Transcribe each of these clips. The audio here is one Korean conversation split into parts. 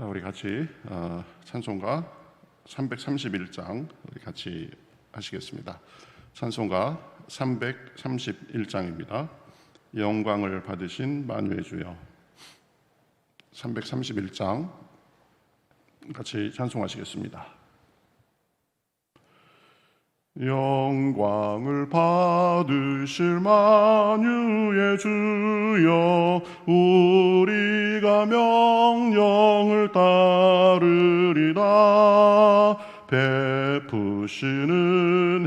우리 같이 찬송가 331장 우리 같이 하시겠습니다. 찬송가 331장입니다. 영광을 받으신 만유의 주여. 331장 같이 찬송하시겠습니다. 영광을 받으실 만유의 주여, 우리가 명령을 따르리라. 베푸시는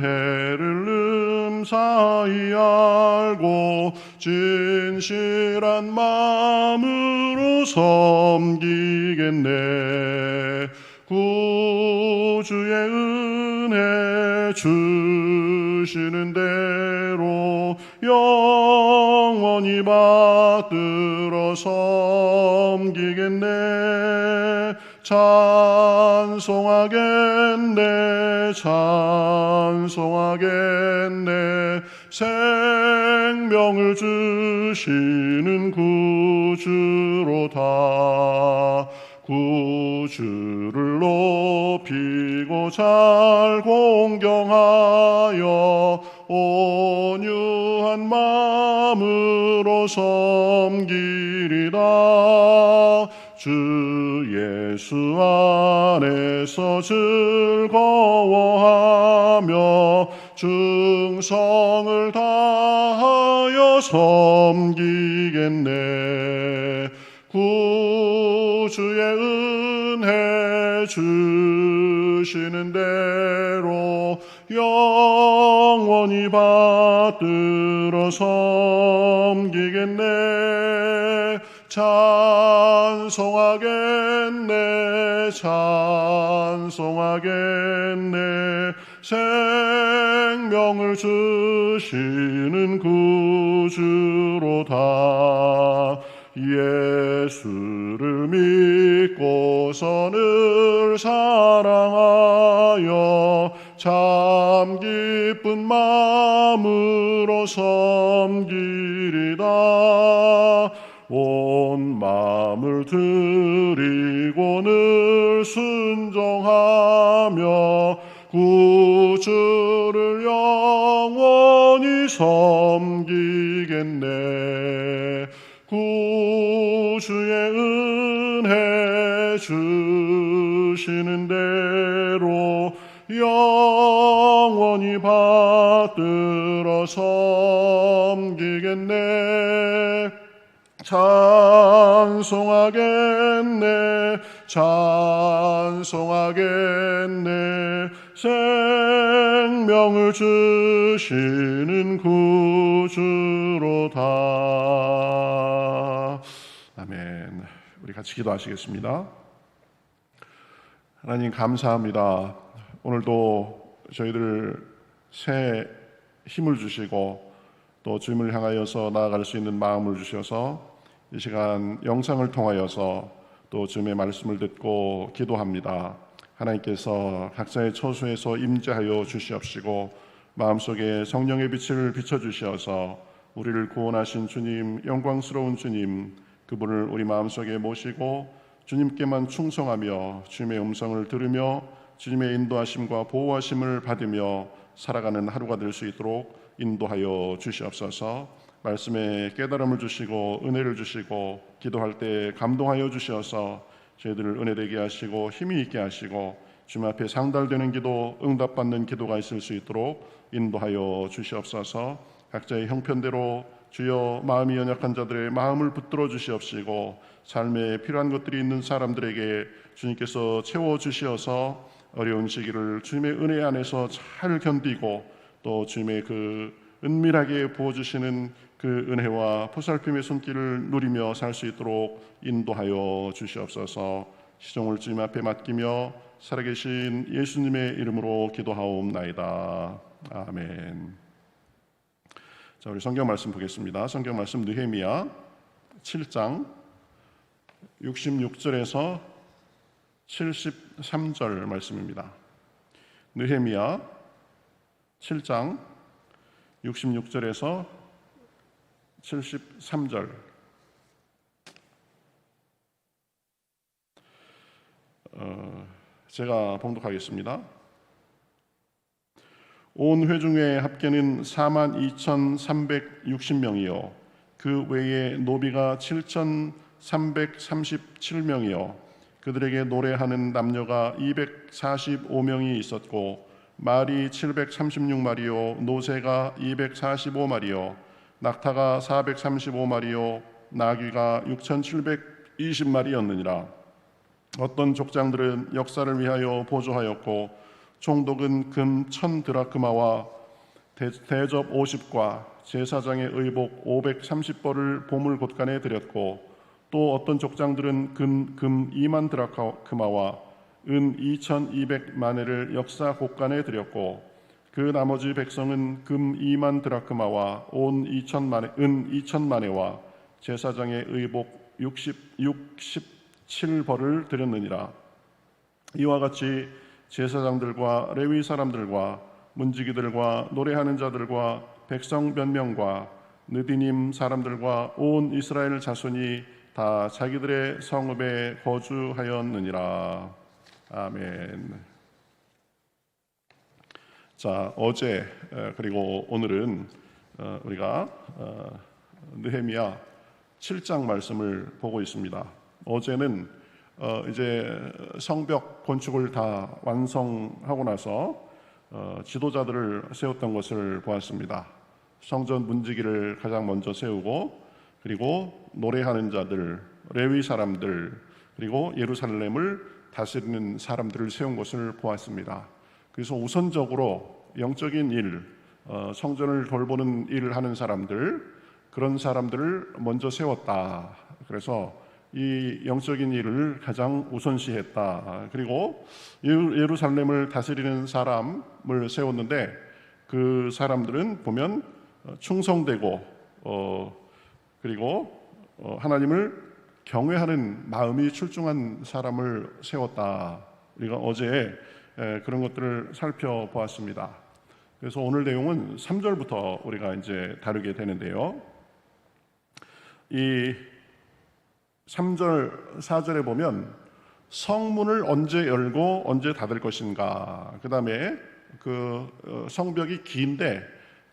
해를 음사히 알고 진실한 마음으로 섬기겠네. 구주의 은혜 주시는 대로 영원히 받들어 섬기겠네. 찬송하겠네, 찬송하겠네. 생명을 주시는 구주로다. 구주를 높이고 잘 공경하여 온유한 마음으로 섬기리라. 주 예수 안에서 즐거워하며 충성을 다하여 섬기겠네. 구주의 은혜 주시는 대로 영원히 받들어 섬기겠네. 찬송하겠네, 찬송하겠네. 생명을 주시는 구주로다. 예수를 믿고서 늘 사랑하여 참 기쁜 마음으로 섬기리라. 온 마음을 드리고 늘 순종하며 구주를 영원히 섬기겠네. 구주의 은혜 주시는 대로 영원히 받들어 섬기겠네. 찬송하겠네, 찬송하겠네. 생명을 주시는 구주로다. 아멘. 우리 같이 기도하시겠습니다. 하나님 감사합니다. 오늘도 저희들 새 힘을 주시고 또 주님을 향하여서 나아갈 수 있는 마음을 주셔서 이 시간 영상을 통하여서 또 주님의 말씀을 듣고 기도합니다. 하나님께서 각자의 처소에서 임재하여 주시옵시고 마음속에 성령의 빛을 비춰주셔서 우리를 구원하신 주님, 영광스러운 주님, 그분을 우리 마음속에 모시고 주님께만 충성하며 주님의 음성을 들으며 주님의 인도하심과 보호하심을 받으며 살아가는 하루가 될 수 있도록 인도하여 주시옵소서. 말씀에 깨달음을 주시고 은혜를 주시고 기도할 때 감동하여 주셔서 저희들을 은혜되게 하시고 힘이 있게 하시고 주님 앞에 상달되는 기도, 응답받는 기도가 있을 수 있도록 인도하여 주시옵소서. 각자의 형편대로 주여 마음이 연약한 자들의 마음을 붙들어 주시옵시고 삶에 필요한 것들이 있는 사람들에게 주님께서 채워주시어서 어려운 시기를 주님의 은혜 안에서 잘 견디고 또 주님의 그 은밀하게 부어주시는 그 은혜와 보살핌의 손길을 누리며 살 수 있도록 인도하여 주시옵소서. 시종을 주님 앞에 맡기며 살아계신 예수님의 이름으로 기도하옵나이다. 아멘. 자, 우리 성경 말씀 보겠습니다. 성경 말씀 느헤미야 7장 66절에서 73절 말씀입니다. 느헤미야 7장 66절에서 73절. 제가 봉독하겠습니다. 온 회중의 합계는 42,360명이요 그 외에 노비가 7,337명이요 그들에게 노래하는 남녀가 245명이 있었고 말이 736마리요 노새가 245마리요 낙타가 435마리요 나귀가 6,720마리였느니라. 어떤 족장들은 역사를 위하여 보조하였고 총독은 금 1,000드라크마와 대접 50과 제사장의 의복 530벌을 보물 곳간에 드렸고 또 어떤 족장들은 금 2만 드라크마와 은 2,200마네를 역사 곳간에 드렸고 그 나머지 백성은 금 2만 드라크마와 은 2,000마네와 제사장의 의복 67벌을 드렸느니라. 이와 같이 제사장들과 레위 사람들과 문지기들과 노래하는 자들과 백성 몇 명과 느디님 사람들과 온 이스라엘 자손이 다 자기들의 성읍에 거주하였느니라. 아멘. 자, 어제 그리고 오늘은 우리가 느헤미야 7장 말씀을 보고 있습니다. 어제는 이제 성벽 건축을 다 완성하고 나서 지도자들을 세웠던 것을 보았습니다. 성전 문지기를 가장 먼저 세우고 그리고 노래하는 자들, 레위 사람들, 그리고 예루살렘을 다스리는 사람들을 세운 것을 보았습니다. 그래서 우선적으로 영적인 일, 성전을 돌보는 일을 하는 사람들, 그런 사람들을 먼저 세웠다. 그래서 이 영적인 일을 가장 우선시했다. 그리고 예루살렘을 다스리는 사람을 세웠는데 그 사람들은 보면 충성되고 그리고 하나님을 경외하는 마음이 출중한 사람을 세웠다. 우리가 어제 그런 것들을 살펴보았습니다. 그래서 오늘 내용은 3절부터 우리가 이제 다루게 되는데요. 이 3절, 4절에 보면 성문을 언제 열고 언제 닫을 것인가. 그 다음에 그 성벽이 긴데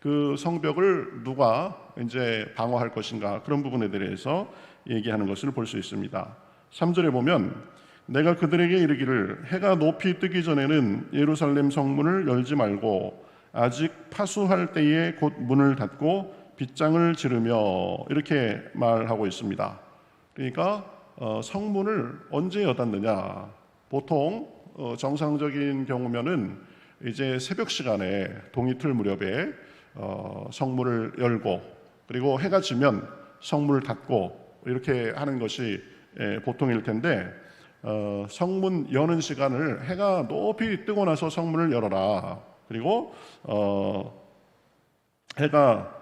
그 성벽을 누가 이제 방어할 것인가. 그런 부분에 대해서 얘기하는 것을 볼 수 있습니다. 3절에 보면 내가 그들에게 이르기를 해가 높이 뜨기 전에는 예루살렘 성문을 열지 말고 아직 파수할 때에 곧 문을 닫고 빗장을 지르며 이렇게 말하고 있습니다. 그러니까 성문을 언제 여닫느냐. 보통 정상적인 경우면은 이제 새벽 시간에 동이틀 무렵에 성문을 열고 그리고 해가 지면 성문을 닫고 이렇게 하는 것이 보통일 텐데 성문 여는 시간을 해가 높이 뜨고 나서 성문을 열어라. 그리고 해가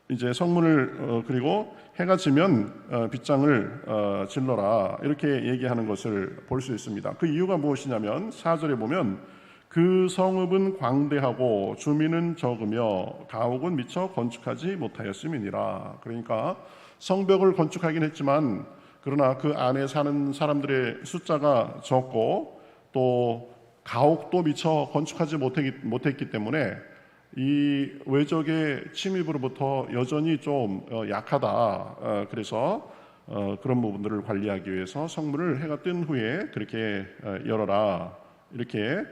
이제 성문을 그리고 해가 지면 빗장을 질러라. 이렇게 얘기하는 것을 볼 수 있습니다. 그 이유가 무엇이냐면 4절에 보면 그 성읍은 광대하고 주민은 적으며 가옥은 미처 건축하지 못하였음이니라. 그러니까 성벽을 건축하긴 했지만 그러나 그 안에 사는 사람들의 숫자가 적고 또 가옥도 미처 건축하지 못했기 때문에 이 외적의 침입으로부터 여전히 좀 약하다. 그래서 그런 부분들을 관리하기 위해서 성문을 해가 뜬 후에 그렇게 열어라. 이렇게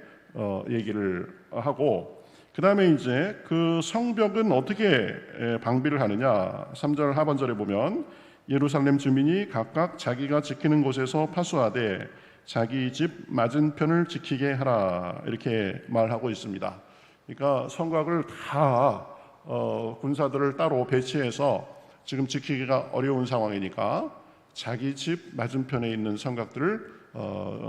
얘기를 하고 그 다음에 이제 그 성벽은 어떻게 방비를 하느냐. 3절 하반절에 보면 예루살렘 주민이 각각 자기가 지키는 곳에서 파수하되 자기 집 맞은편을 지키게 하라. 이렇게 말하고 있습니다. 그러니까 성곽을 다 군사들을 따로 배치해서 지금 지키기가 어려운 상황이니까 자기 집 맞은편에 있는 성곽들을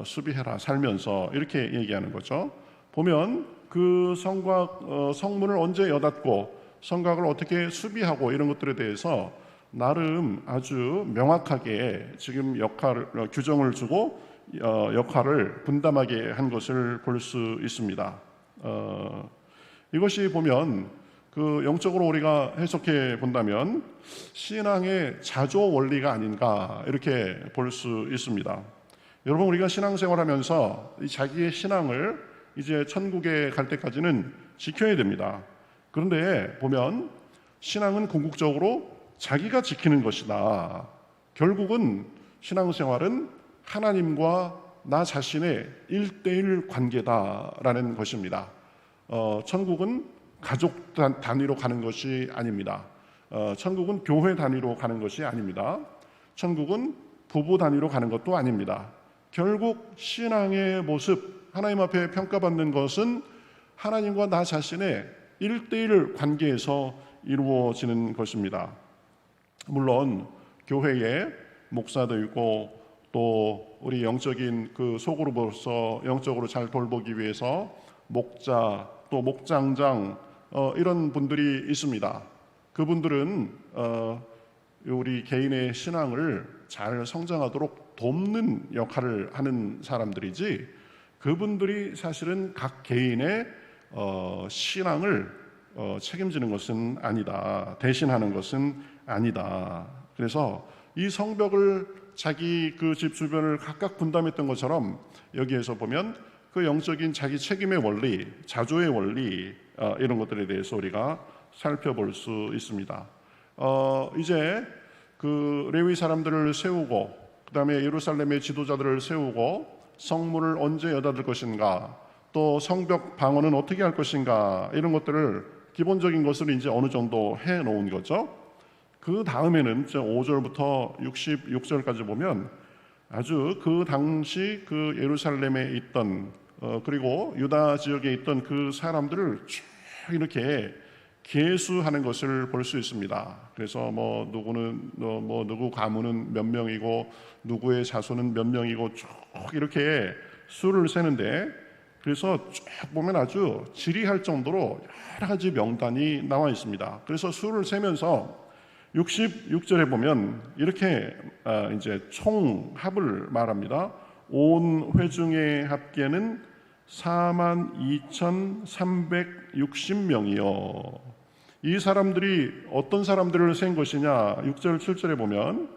수비해라 살면서 이렇게 얘기하는 거죠. 보면 그 성곽 성문을 언제 여닫고 성곽을 어떻게 수비하고 이런 것들에 대해서 나름 아주 명확하게 지금 규정을 주고 역할을 분담하게 한 것을 볼 수 있습니다. 이것이 보면 그 영적으로 우리가 해석해 본다면 신앙의 자조 원리가 아닌가 이렇게 볼 수 있습니다. 여러분, 우리가 신앙생활하면서 이 자기의 신앙을 이제 천국에 갈 때까지는 지켜야 됩니다. 그런데 보면 신앙은 궁극적으로 자기가 지키는 것이다. 결국은 신앙생활은 하나님과 나 자신의 1:1 관계다라는 것입니다. 천국은 가족 단위로 가는 것이 아닙니다. 천국은 교회 단위로 가는 것이 아닙니다. 천국은 부부 단위로 가는 것도 아닙니다. 결국 신앙의 모습, 하나님 앞에 평가받는 것은 하나님과 나 자신의 1:1 관계에서 이루어지는 것입니다. 물론 교회에 목사도 있고 또 우리 영적인 그 소그룹으로서 영적으로 잘 돌보기 위해서 목자 또 목장장 이런 분들이 있습니다. 그분들은 우리 개인의 신앙을 잘 성장하도록 돕는 역할을 하는 사람들이지, 그분들이 사실은 각 개인의 신앙을 책임지는 것은 아니다. 대신하는 것은 아니다. 그래서 이 성벽을 자기 그 집 주변을 각각 분담했던 것처럼 여기에서 보면 그 영적인 자기 책임의 원리, 자조의 원리, 이런 것들에 대해서 우리가 살펴볼 수 있습니다. 이제 그 레위 사람들을 세우고 그 다음에 예루살렘의 지도자들을 세우고 성문을 언제 여닫을 것인가, 또 성벽 방어는 어떻게 할 것인가, 이런 것들을 기본적인 것을 이제 어느 정도 해놓은 거죠. 그 다음에는 5절부터 66절까지 보면 아주 그 당시 그 예루살렘에 있던 그리고 유다 지역에 있던 그 사람들을 쭉 이렇게 계수하는 것을 볼 수 있습니다. 그래서 뭐 누구는 누구 가문은 몇 명이고 누구의 자손은 몇 명이고 쭉 이렇게 수를 세는데, 그래서 쭉 보면 아주 지리할 정도로 여러 가지 명단이 나와 있습니다. 그래서 수를 세면서 66절에 보면 이렇게 이제 총합을 말합니다. 온 회중의 합계는 42,360명이요. 이 사람들이 어떤 사람들을 센 것이냐, 6절 7절에 보면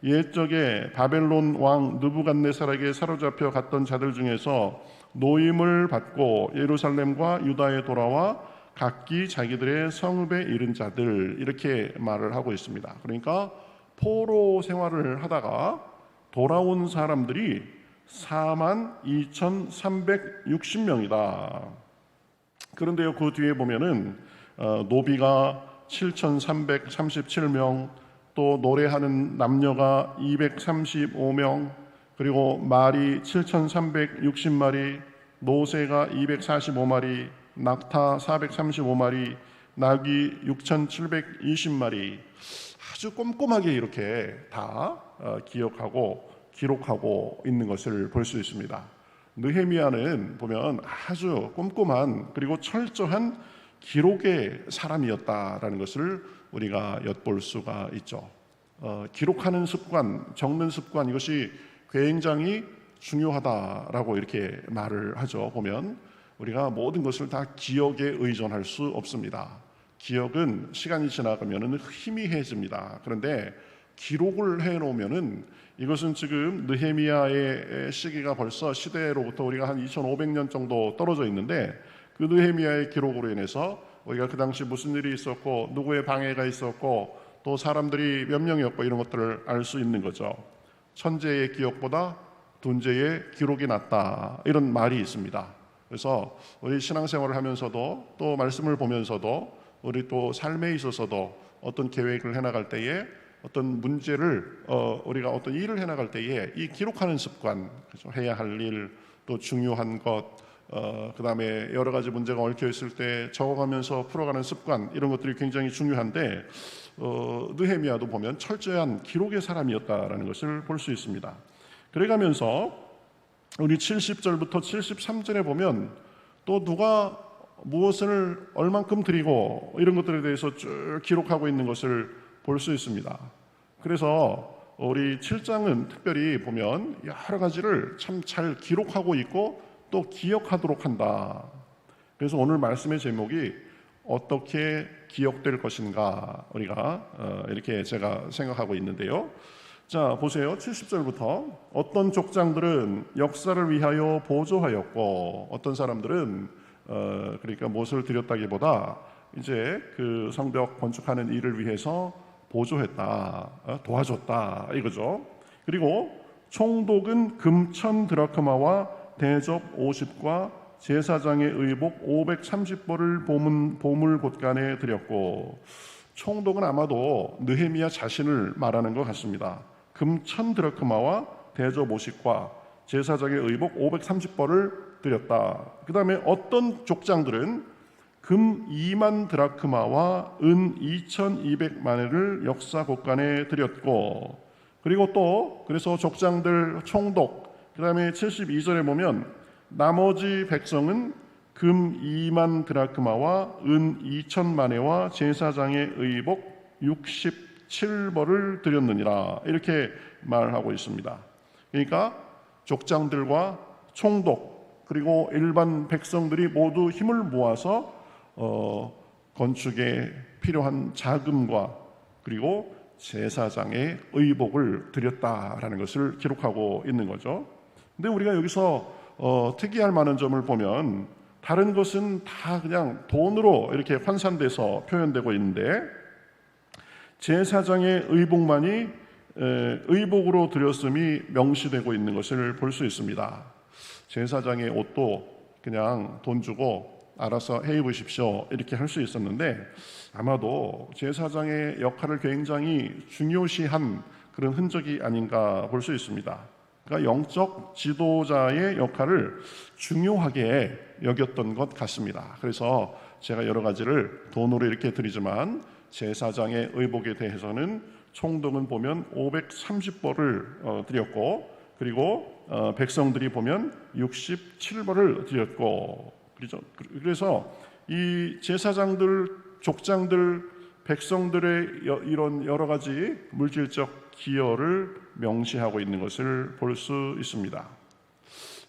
옛적에 바벨론 왕 느부갓네살에게 사로잡혀 갔던 자들 중에서 노임을 받고 예루살렘과 유다에 돌아와 각기 자기들의 성읍에 이른 자들, 이렇게 말을 하고 있습니다. 그러니까 포로 생활을 하다가 돌아온 사람들이 42,360명이다. 그런데요, 그 뒤에 보면은 노비가 7,337명, 또 노래하는 남녀가 235명, 그리고 말이 7,360마리, 노새가 245마리, 낙타 435마리, 낙이 6,720마리, 아주 꼼꼼하게 이렇게 다 기억하고 기록하고 있는 것을 볼 수 있습니다. 느헤미야는 보면 아주 꼼꼼한 그리고 철저한 기록의 사람이었다라는 것을 우리가 엿볼 수가 있죠. 기록하는 습관, 적는 습관, 이것이 굉장히 중요하다라고 이렇게 말을 하죠. 보면 우리가 모든 것을 다 기억에 의존할 수 없습니다. 기억은 시간이 지나가면 희미해집니다. 그런데 기록을 해놓으면은 이것은 지금 느헤미야의 시기가 벌써 시대로부터 우리가 한 2500년 정도 떨어져 있는데, 그 느헤미야의 기록으로 인해서 우리가 그 당시 무슨 일이 있었고 누구의 방해가 있었고 또 사람들이 몇 명이었고 이런 것들을 알 수 있는 거죠. 천재의 기억보다 둔재의 기록이 낫다, 이런 말이 있습니다. 그래서 우리 신앙생활을 하면서도 또 말씀을 보면서도 우리 또 삶에 있어서도 어떤 계획을 해나갈 때에 어떤 문제를 우리가 어떤 일을 해나갈 때에 이 기록하는 습관, 그렇죠? 해야 할 일, 또 중요한 것, 그 다음에 여러 가지 문제가 얽혀 있을 때 적어가면서 풀어가는 습관, 이런 것들이 굉장히 중요한데 느헤미야도 보면 철저한 기록의 사람이었다라는 것을 볼 수 있습니다. 그래가면서 우리 70절부터 73절에 보면 또 누가 무엇을 얼만큼 드리고 이런 것들에 대해서 쭉 기록하고 있는 것을 볼 수 있습니다. 그래서 우리 7장은 특별히 보면 여러 가지를 참 잘 기록하고 있고 또 기억하도록 한다. 그래서 오늘 말씀의 제목이 어떻게 기억될 것인가, 우리가 이렇게 제가 생각하고 있는데요. 자, 보세요. 70절부터 어떤 족장들은 역사를 위하여 보조하였고 어떤 사람들은 그러니까 무엇을 드렸다기보다 이제 그 성벽 건축하는 일을 위해서 보조했다, 도와줬다 이거죠. 그리고 총독은 금 1000드라크마와 대접 50과 제사장의 의복 530벌을 보물 곳간에 드렸고, 총독은 아마도 느헤미야 자신을 말하는 것 같습니다. 금 1000드라크마와 대접 50과 제사장의 의복 530벌을 드렸다. 그 다음에 어떤 족장들은 금 2만 드라크마와 은 2200마네를 역사 곳간에 드렸고, 그리고 또 그래서 족장들 총독, 그 다음에 72절에 보면 나머지 백성은 금 2만 드라크마와 은 2000마네와 제사장의 의복 67벌을 드렸느니라 이렇게 말하고 있습니다. 그러니까 족장들과 총독 그리고 일반 백성들이 모두 힘을 모아서 건축에 필요한 자금과 그리고 제사장의 의복을 드렸다라는 것을 기록하고 있는 거죠. 근데 우리가 여기서 특이할 만한 점을 보면 다른 것은 다 그냥 돈으로 이렇게 환산돼서 표현되고 있는데 제사장의 의복만이 의복으로 드렸음이 명시되고 있는 것을 볼 수 있습니다. 제사장의 옷도 그냥 돈 주고 알아서 해 입으십시오 이렇게 할 수 있었는데 아마도 제사장의 역할을 굉장히 중요시한 그런 흔적이 아닌가 볼 수 있습니다. 그러니까 영적 지도자의 역할을 중요하게 여겼던 것 같습니다. 그래서 제가 여러 가지를 돈으로 이렇게 드리지만 제사장의 의복에 대해서는 총독은 보면 530벌을 드렸고 그리고 백성들이 보면 67벌을 드렸고 그래서 이 제사장들, 족장들, 백성들의 이런 여러 가지 물질적 기여를 명시하고 있는 것을 볼 수 있습니다.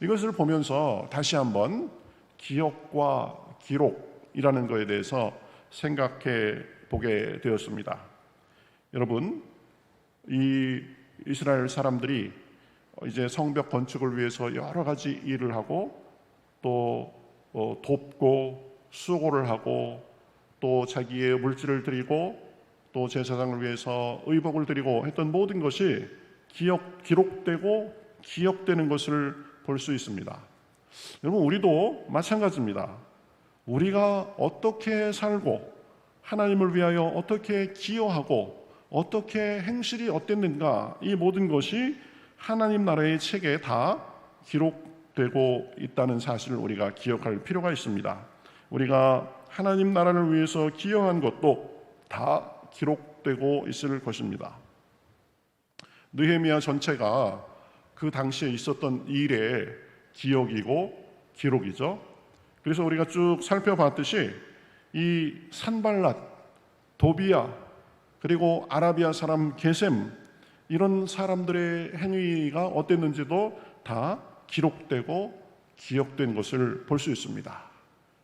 이것을 보면서 다시 한번 기억과 기록이라는 것에 대해서 생각해 보게 되었습니다. 여러분, 이 이스라엘 사람들이 이제 성벽 건축을 위해서 여러 가지 일을 하고 또 돕고 수고를 하고 또 자기의 물질을 드리고 또 제사장을 위해서 의복을 드리고 했던 모든 것이 기록되고 기억되는 것을 볼 수 있습니다. 여러분, 우리도 마찬가지입니다. 우리가 어떻게 살고 하나님을 위하여 어떻게 기여하고 어떻게 행실이 어땠는가, 이 모든 것이 하나님 나라의 책에 다 기록되고 있다는 사실을 우리가 기억할 필요가 있습니다. 우리가 하나님 나라를 위해서 기여한 것도 다 기록되고 있을 것입니다. 느헤미야 전체가 그 당시에 있었던 일의 기억이고 기록이죠. 그래서 우리가 쭉 살펴봤듯이 이 산발랏, 도비야, 그리고 아라비아 사람 게셈, 이런 사람들의 행위가 어땠는지도 다 기록되고 기억된 것을 볼 수 있습니다.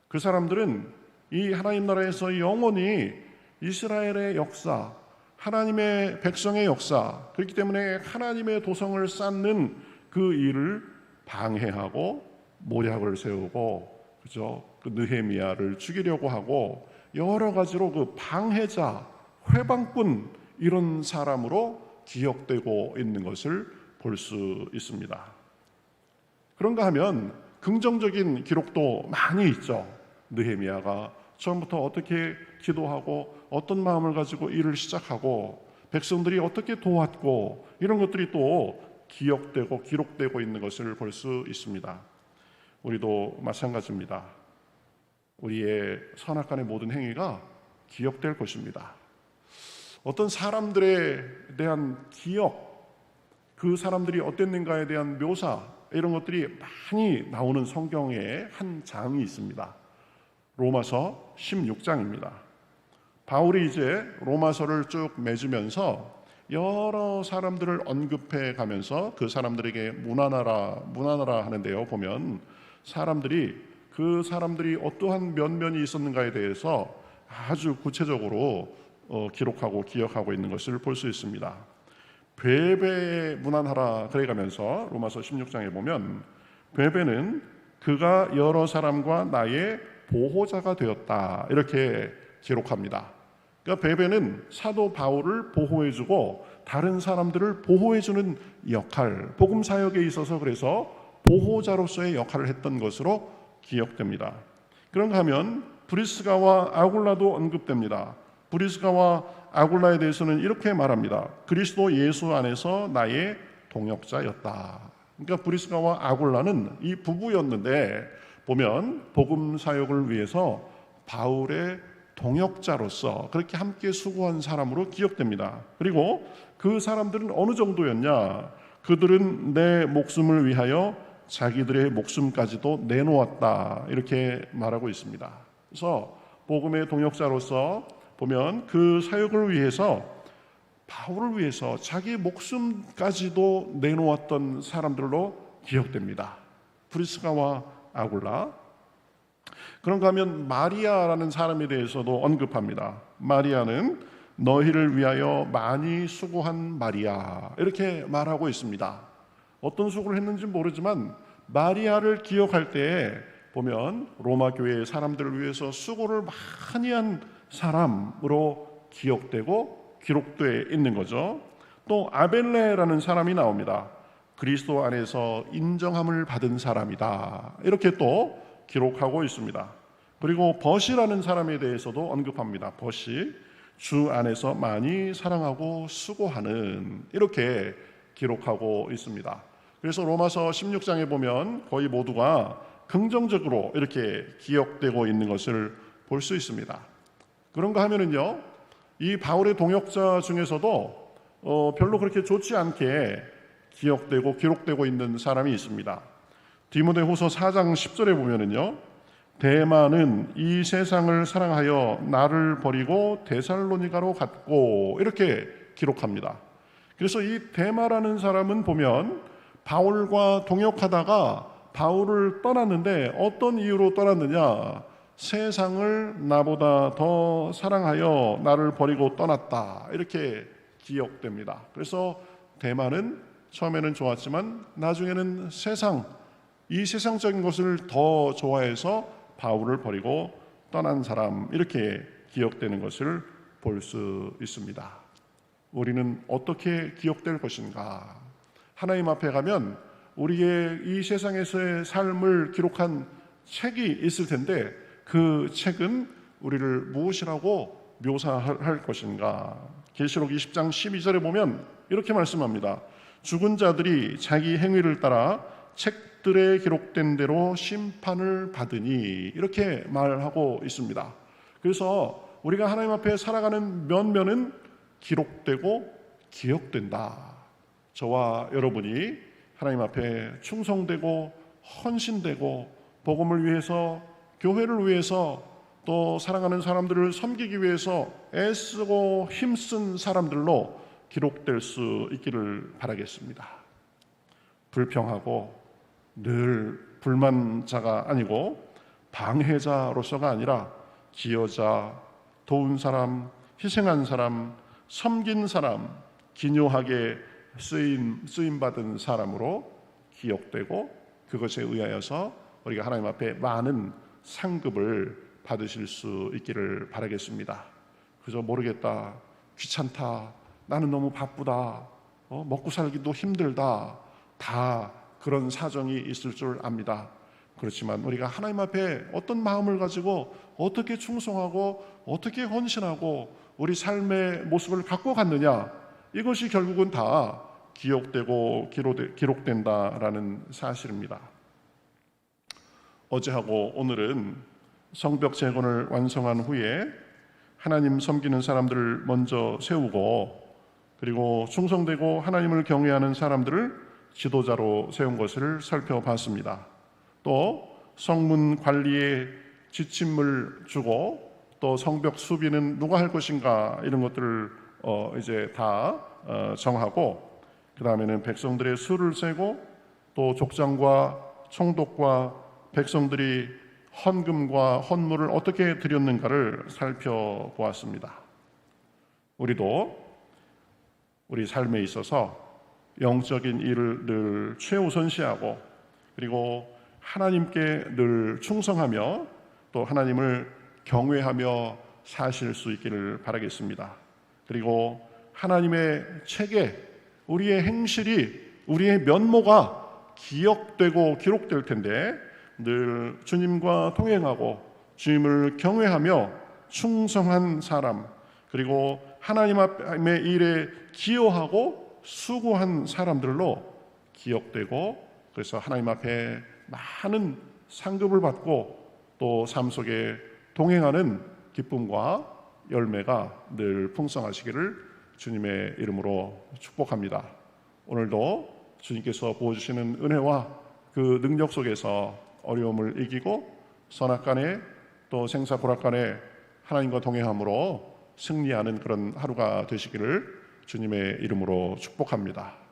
그 사람들은 이 하나님 나라에서 영원히 이스라엘의 역사, 하나님의 백성의 역사, 그렇기 때문에 하나님의 도성을 쌓는 그 일을 방해하고 모략을 세우고, 그죠? 그 느헤미야를 죽이려고 하고 여러 가지로 그 방해자, 회방꾼, 이런 사람으로 기억되고 있는 것을 볼 수 있습니다. 그런가 하면 긍정적인 기록도 많이 있죠. 느헤미야가 처음부터 어떻게 기도하고 어떤 마음을 가지고 일을 시작하고 백성들이 어떻게 도왔고, 이런 것들이 또 기억되고 기록되고 있는 것을 볼 수 있습니다. 우리도 마찬가지입니다. 우리의 선악간의 모든 행위가 기억될 것입니다. 어떤 사람들에 대한 기억, 그 사람들이 어땠는가에 대한 묘사, 이런 것들이 많이 나오는 성경에 한 장이 있습니다. 로마서 16장입니다. 바울이 이제 로마서를 쭉 맺으면서 여러 사람들을 언급해 가면서 그 사람들에게 문안하라 하는데요. 보면 그 사람들이 어떠한 면면이 있었는가에 대해서 아주 구체적으로 기록하고 기억하고 있는 것을 볼 수 있습니다. 베베 문안하라 그래가면서 로마서 16장에 보면 베베는 그가 여러 사람과 나의 보호자가 되었다 이렇게 기록합니다. 그러니까 베베는 사도 바울을 보호해주고 다른 사람들을 보호해주는 역할, 복음 사역에 있어서 그래서 보호자로서의 역할을 했던 것으로 기억됩니다. 그런가 하면 브리스가와 아굴라도 언급됩니다. 브리스가와 아굴라에 대해서는 이렇게 말합니다. 그리스도 예수 안에서 나의 동역자였다. 그러니까 브리스가와 아굴라는 이 부부였는데 보면 복음 사역을 위해서 바울의 동역자로서 그렇게 함께 수고한 사람으로 기억됩니다. 그리고 그 사람들은 어느 정도였냐? 그들은 내 목숨을 위하여 자기들의 목숨까지도 내놓았다 이렇게 말하고 있습니다. 그래서 복음의 동역자로서 보면 그 사역을 위해서 바울을 위해서 자기 목숨까지도 내놓았던 사람들로 기억됩니다. 브리스가와 아굴라. 그런가 하면 마리아라는 사람에 대해서도 언급합니다. 마리아는 너희를 위하여 많이 수고한 마리아 이렇게 말하고 있습니다. 어떤 수고를 했는지 모르지만 마리아를 기억할 때에 보면 로마 교회의 사람들을 위해서 수고를 많이 한 사람으로 기억되고 기록되어 있는 거죠. 또 아벨레라는 사람이 나옵니다. 그리스도 안에서 인정함을 받은 사람이다 이렇게 또 기록하고 있습니다. 그리고 벗이라는 사람에 대해서도 언급합니다. 벗이 주 안에서 많이 사랑하고 수고하는 이렇게 기록하고 있습니다. 그래서 로마서 16장에 보면 거의 모두가 긍정적으로 이렇게 기억되고 있는 것을 볼 수 있습니다. 그런가 하면은요, 이 바울의 동역자 중에서도 별로 그렇게 좋지 않게 기억되고 기록되고 있는 사람이 있습니다. 디모데후서 4장 10절에 보면은요, 대마는 이 세상을 사랑하여 나를 버리고 데살로니가로 갔고 이렇게 기록합니다. 그래서 이 데마라는 사람은 보면 바울과 동역하다가 바울을 떠났는데 어떤 이유로 떠났느냐? 세상을 나보다 더 사랑하여 나를 버리고 떠났다 이렇게 기억됩니다. 그래서 데마는 처음에는 좋았지만 나중에는 이 세상적인 것을 더 좋아해서 바울을 버리고 떠난 사람 이렇게 기억되는 것을 볼 수 있습니다. 우리는 어떻게 기억될 것인가? 하나님 앞에 가면 우리의 이 세상에서의 삶을 기록한 책이 있을 텐데 그 책은 우리를 무엇이라고 묘사할 것인가? 계시록 20장 12절에 보면 이렇게 말씀합니다. 죽은 자들이 자기 행위를 따라 책들에 기록된 대로 심판을 받으니 이렇게 말하고 있습니다. 그래서 우리가 하나님 앞에 살아가는 면면은 기록되고 기억된다. 저와 여러분이 하나님 앞에 충성되고 헌신되고 복음을 위해서 교회를 위해서 또 사랑하는 사람들을 섬기기 위해서 애쓰고 힘쓴 사람들로 기록될 수 있기를 바라겠습니다. 불평하고 늘 불만자가 아니고 방해자로서가 아니라 기여자, 도운 사람, 희생한 사람, 섬긴 사람, 기묘하게 쓰임받은 사람으로 기억되고 그것에 의하여서 우리가 하나님 앞에 많은 상급을 받으실 수 있기를 바라겠습니다. 그저 모르겠다, 귀찮다, 나는 너무 바쁘다, 먹고 살기도 힘들다, 다 그런 사정이 있을 줄 압니다. 그렇지만 우리가 하나님 앞에 어떤 마음을 가지고 어떻게 충성하고 어떻게 헌신하고 우리 삶의 모습을 갖고 갔느냐, 이것이 결국은 다 기억되고 기록된다라는 사실입니다. 어제하고 오늘은 성벽 재건을 완성한 후에 하나님 섬기는 사람들을 먼저 세우고 그리고 충성되고 하나님을 경외하는 사람들을 지도자로 세운 것을 살펴봤습니다. 또 성문 관리에 지침을 주고 또 성벽 수비는 누가 할 것인가 이런 것들을 이제 다 정하고 그 다음에는 백성들의 수를 세고 또 족장과 총독과 백성들이 헌금과 헌물을 어떻게 드렸는가를 살펴보았습니다. 우리도 우리 삶에 있어서 영적인 일을 늘 최우선시하고 그리고 하나님께 늘 충성하며 또 하나님을 경외하며 사실 수 있기를 바라겠습니다. 그리고 하나님의 책에 우리의 행실이 우리의 면모가 기억되고 기록될 텐데 늘 주님과 동행하고 주님을 경외하며 충성한 사람 그리고 하나님 앞의 일에 기여하고 수고한 사람들로 기억되고 그래서 하나님 앞에 많은 상급을 받고 또 삶 속에 동행하는 기쁨과 열매가 늘 풍성하시기를 주님의 이름으로 축복합니다. 오늘도 주님께서 부어주시는 은혜와 그 능력 속에서 어려움을 이기고 선악간에 또 생사고락간에 하나님과 동행함으로 승리하는 그런 하루가 되시기를 주님의 이름으로 축복합니다.